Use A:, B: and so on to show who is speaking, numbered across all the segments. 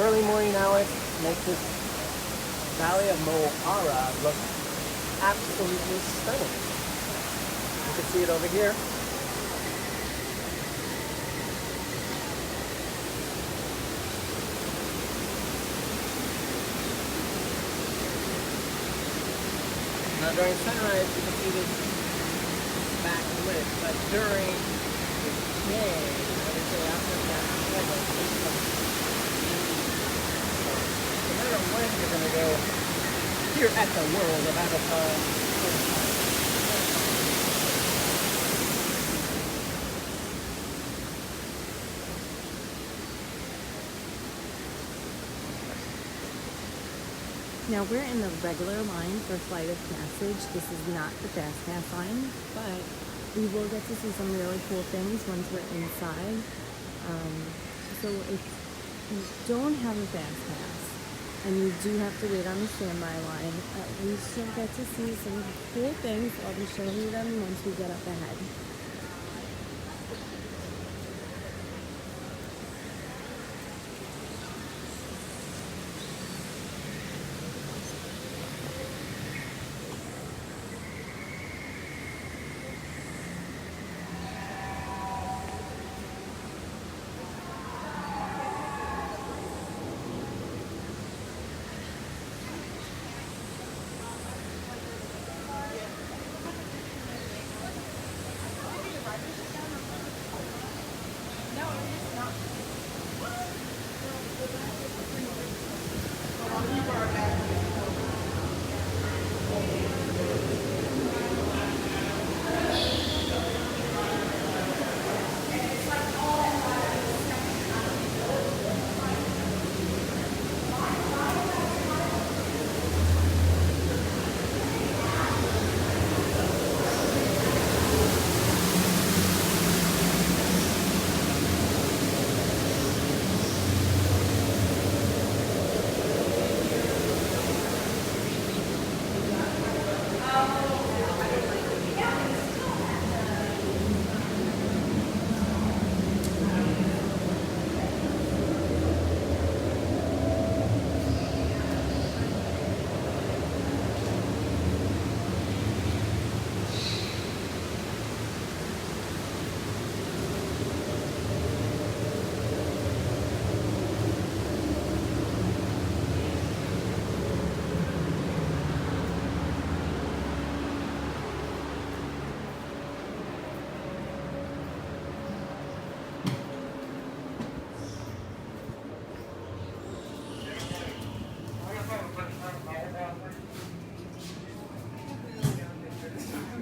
A: early morning hours make this Valley of Moara look absolutely stunning. You can see it over here. Now during sunrise, you can see this backlit, but during the day, I would say after that, no matter when you're going to go here at the World of Avatar.
B: Now we're in the regular line for Flight of Passage. This is not the Fast Pass line, but we will get to see some really cool things once we're inside. So if you don't have a Fast Pass and you do have to wait on the standby line, at least you'll get to see some cool things. I'll be showing you them once we get up ahead.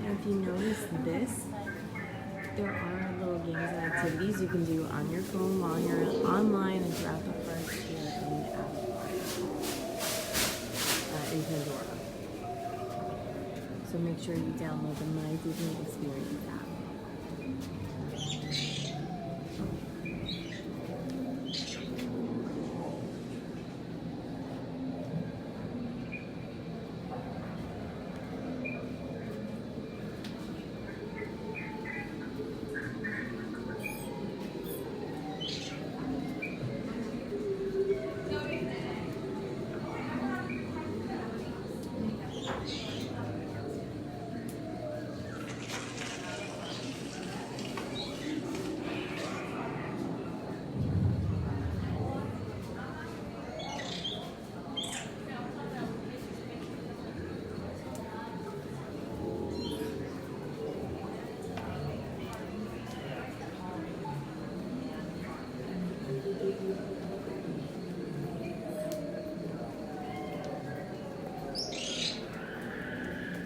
B: If you notice this, there are little games and activities you can do on your phone while you're online and throughout the park here in Pandora. So make sure you download the My Disney Experience app.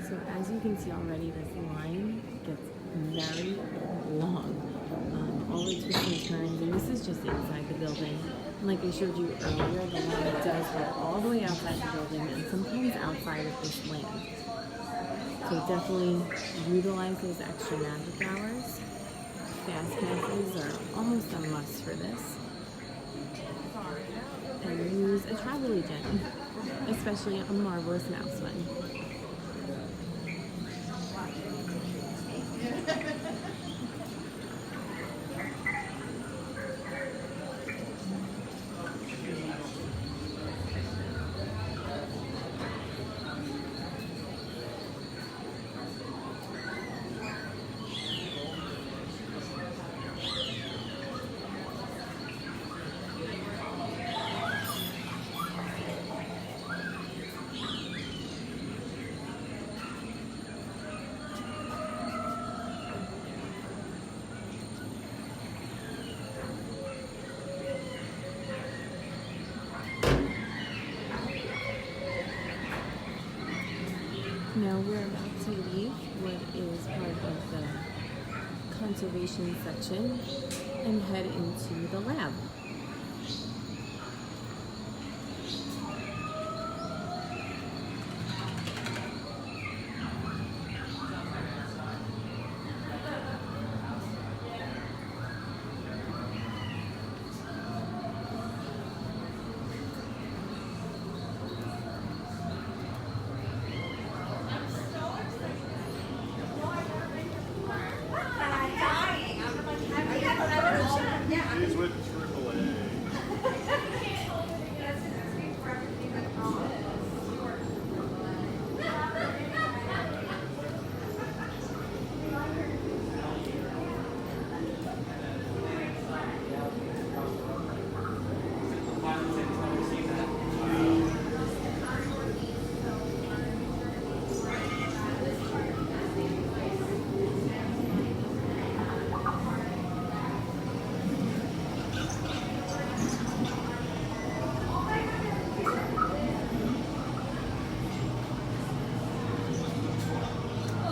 B: So as you can see already, this line gets very long. All its twists and turns, and this is just inside the building. And like I showed you earlier, the line does go all the way outside the building and sometimes outside of this land. So definitely utilize those extra magic hours. Fast passes are almost a must for this. And use a travel agent, especially a Marvelous Mouse one. Now we're about to leave what is part of the conservation section and head into the lab.
C: He's with AAA.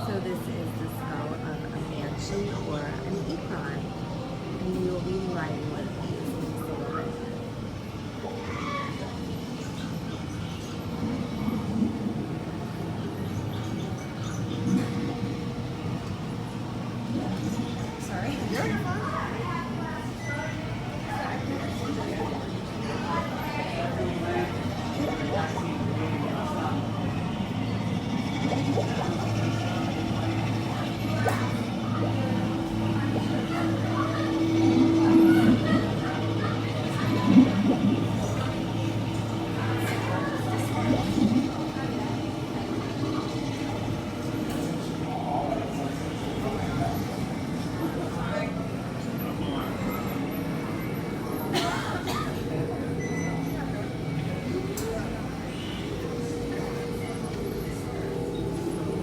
B: So this is the skull of a banshee or an econ, and you will be riding one of these in just a little bit.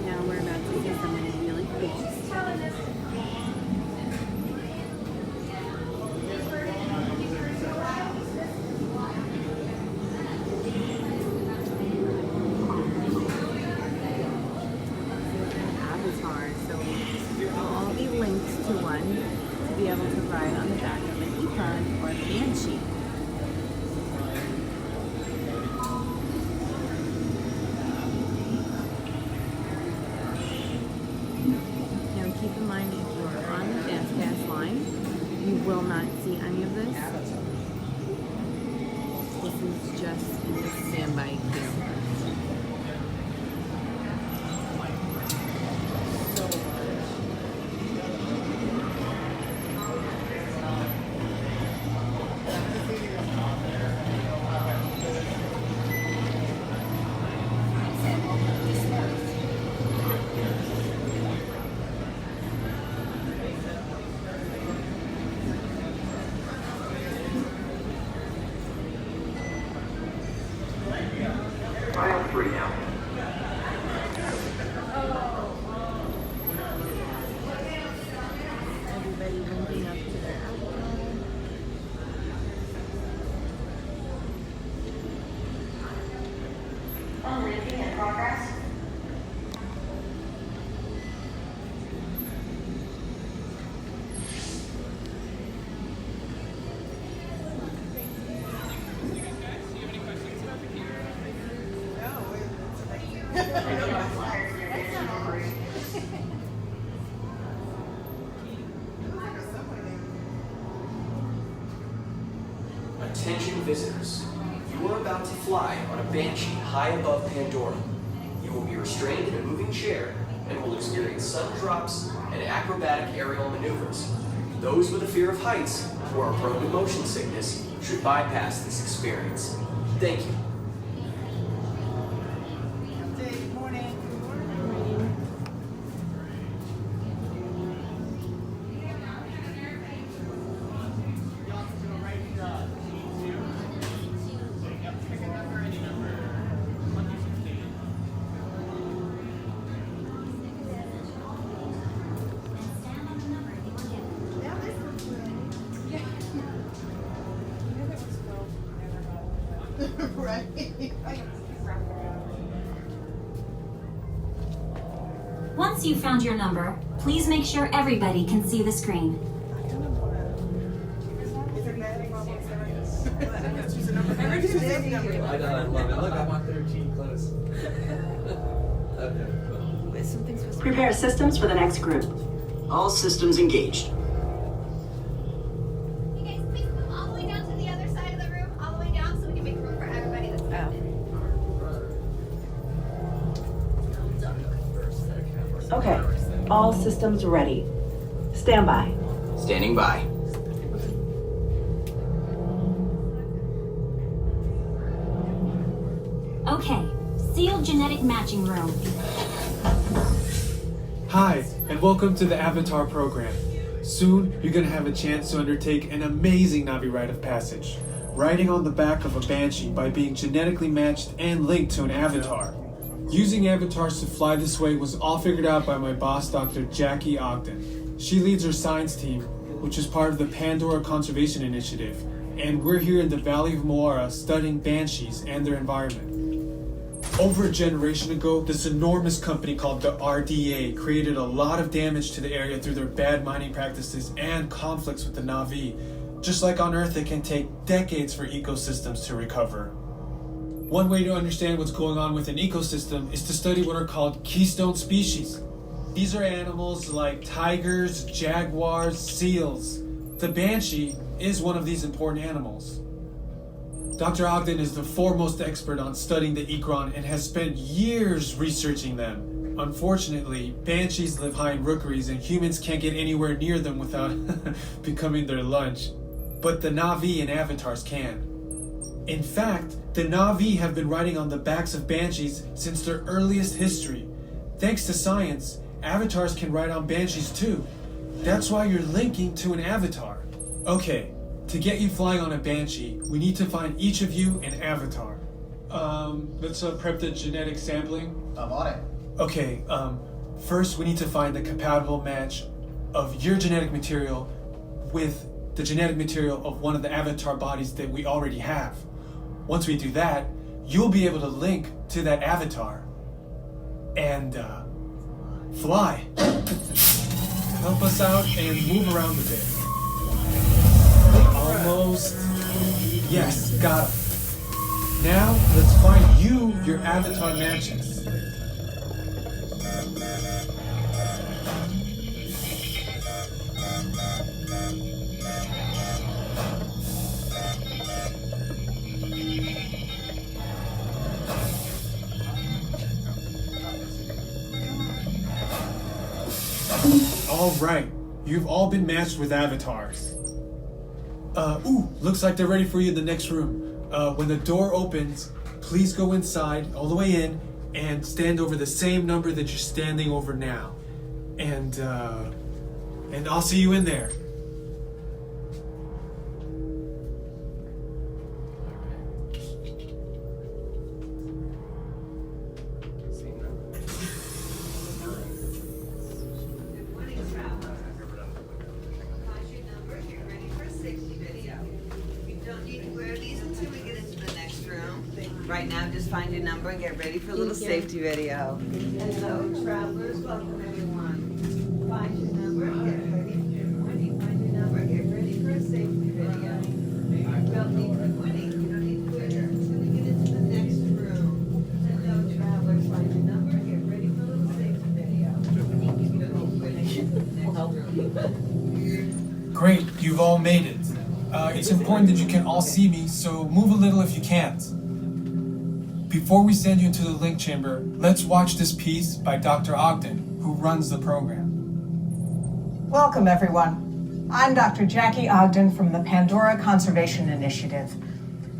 B: Now we're about to see something really cool. Avatar, so they'll all be linked to one to be able to ride on the back of an econ or a banshee. Now keep in mind, if you're on the fast pass line, you will not see any of this. This is just in the standby queue.
D: Aisle 3 now.
B: Everybody linking up to their alcohol.
E: Unlinking in progress.
F: Attention visitors, you are about to fly on a banshee high above Pandora. You will be restrained in a moving chair and will experience sudden drops and acrobatic aerial maneuvers. Those with a fear of heights or are prone to motion sickness should bypass this experience. Thank you.
A: Good morning.
G: Right.
D: Once you've found your number, please make sure everybody can see the screen.
E: I know, I love it. Look, I'm on 13 close. Okay.
G: Prepare systems for the next group.
F: All systems engaged.
H: You guys, please move all the way down to the other side of the room, all the way down, so we can make room for everybody that's coming.
G: Okay, all systems ready. Stand by.
F: Standing by.
D: Okay, sealed genetic matching room.
I: Hi, and welcome to the Avatar program. Soon, you're going to have a chance to undertake an amazing Navi rite of passage, riding on the back of a Banshee by being genetically matched and linked to an avatar. Using avatars to fly this way was all figured out by my boss, Dr. Jackie Ogden. She leads our science team, which is part of the Pandora Conservation Initiative, and we're here in the Valley of Moara studying banshees and their environment. Over a generation ago, this enormous company called the RDA created a lot of damage to the area through their bad mining practices and conflicts with the Na'vi. Just like on Earth, it can take decades for ecosystems to recover. One way to understand what's going on with an ecosystem is to study what are called keystone species. These are animals like tigers, jaguars, seals. The banshee is one of these important animals. Dr. Ogden is the foremost expert on studying the Ikran and has spent years researching them. Unfortunately, banshees live high in rookeries and humans can't get anywhere near them without becoming their lunch. But the Na'vi and avatars can. In fact, the Na'vi have been riding on the backs of banshees since their earliest history. Thanks to science, avatars can ride on banshees too. That's why you're linking to an avatar. Okay, to get you flying on a banshee, we need to find each of you an avatar. Let's prep the genetic sampling.
E: I'm on it.
I: Okay, first we need to find the compatible match of your genetic material with the genetic material of one of the avatar bodies that we already have. Once we do that, you'll be able to link to that avatar and fly. Help us out and move around a bit. Almost. Yes, got him. Now, let's find you your avatar matches. All right, you've all been matched with avatars. Looks like they're ready for you in the next room. When the door opens, please go inside, all the way in, and stand over the same number that you're standing over now. And I'll see you in there.
J: Right now, just find your number and get ready for a little safety video. Hello, travelers. Welcome, everyone. Find your number, get ready. Find your number, get ready for a safety video. You don't need to be winning. You don't need to wear it until we get into the next room. Hello, travelers. Find your number, get ready for a little safety video. You don't need to win.
I: Great, you've all made it. It's important that you can all see me, so move a little if you can't. Before we send you into the link chamber, let's watch this piece by Dr. Ogden, who runs the program.
K: Welcome, everyone. I'm Dr. Jackie Ogden from the Pandora Conservation Initiative.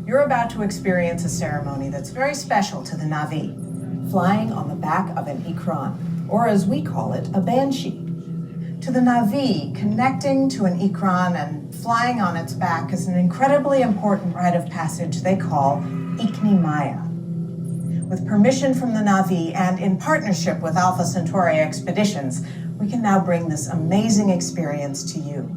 K: You're about to experience a ceremony that's very special to the Na'vi, flying on the back of an Ikran, or as we call it, a banshee. To the Na'vi, connecting to an Ikran and flying on its back is an incredibly important rite of passage they call Ikni Maya. With permission from the Na'vi and in partnership with Alpha Centauri Expeditions, we can now bring this amazing experience to you.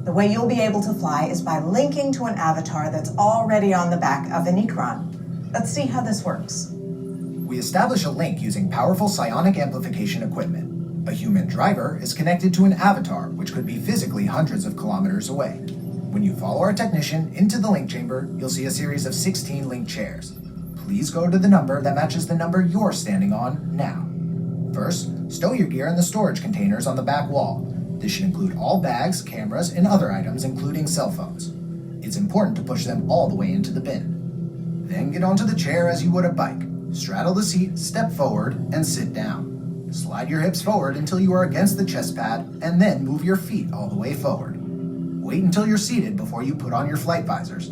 K: The way you'll be able to fly is by linking to an avatar that's already on the back of an Ikran. Let's see how this works.
L: We establish a link using powerful psionic amplification equipment. A human driver is connected to an avatar, which could be physically hundreds of kilometers away. When you follow our technician into the link chamber, you'll see a series of 16 link chairs. Please go to the number that matches the number you're standing on now. First, stow your gear in the storage containers on the back wall. This should include all bags, cameras, and other items, including cell phones. It's important to push them all the way into the bin. Then get onto the chair as you would a bike. Straddle the seat, step forward, and sit down. Slide your hips forward until you are against the chest pad, and then move your feet all the way forward. Wait until you're seated before you put on your flight visors.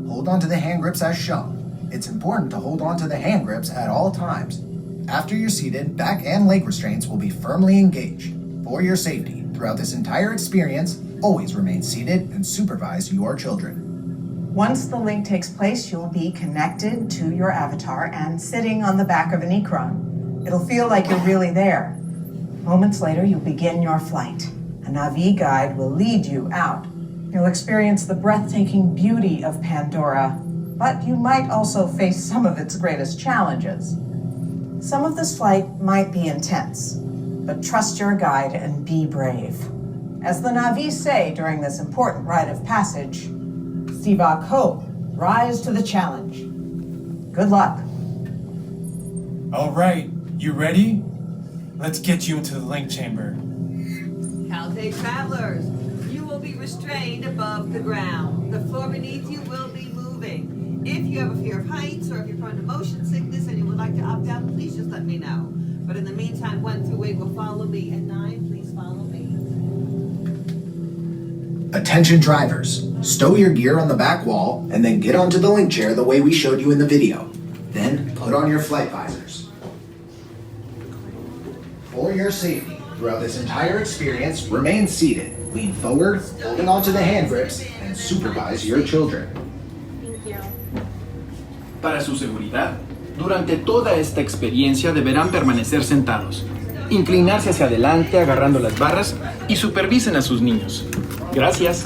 L: Hold on to the hand grips as shown. It's important to hold on to the hand grips at all times. After you're seated, back and leg restraints will be firmly engaged. For your safety, throughout this entire experience, always remain seated and supervise your children.
K: Once the link takes place, you'll be connected to your avatar and sitting on the back of an Ikron. It'll feel like you're really there. Moments later, you'll begin your flight. A Na'vi guide will lead you out. You'll experience the breathtaking beauty of Pandora, but you might also face some of its greatest challenges. Some of this flight might be intense, but trust your guide and be brave. As the Na'vi say during this important rite of passage, Sivak Ho, rise to the challenge. Good luck.
I: All right, you ready? Let's get you into the link chamber.
J: Caltech travelers, you will be restrained above the ground. The floor beneath you will be moving. If you have a fear of heights or if you're prone to motion sickness and you would like to opt out, please just let me know. But in the meantime, 1 through 8 will follow me, and 9, please follow me.
L: Attention drivers, stow your gear on the back wall and then get onto the link chair the way we showed you in the video. Then put on your flight visors. For your safety, throughout this entire experience, remain seated, lean forward, holding onto the hand grips, and supervise your children.
M: Para su seguridad, durante toda esta experiencia deberán permanecer sentados, inclinarse hacia adelante agarrando las barras y supervisen a sus niños. Gracias.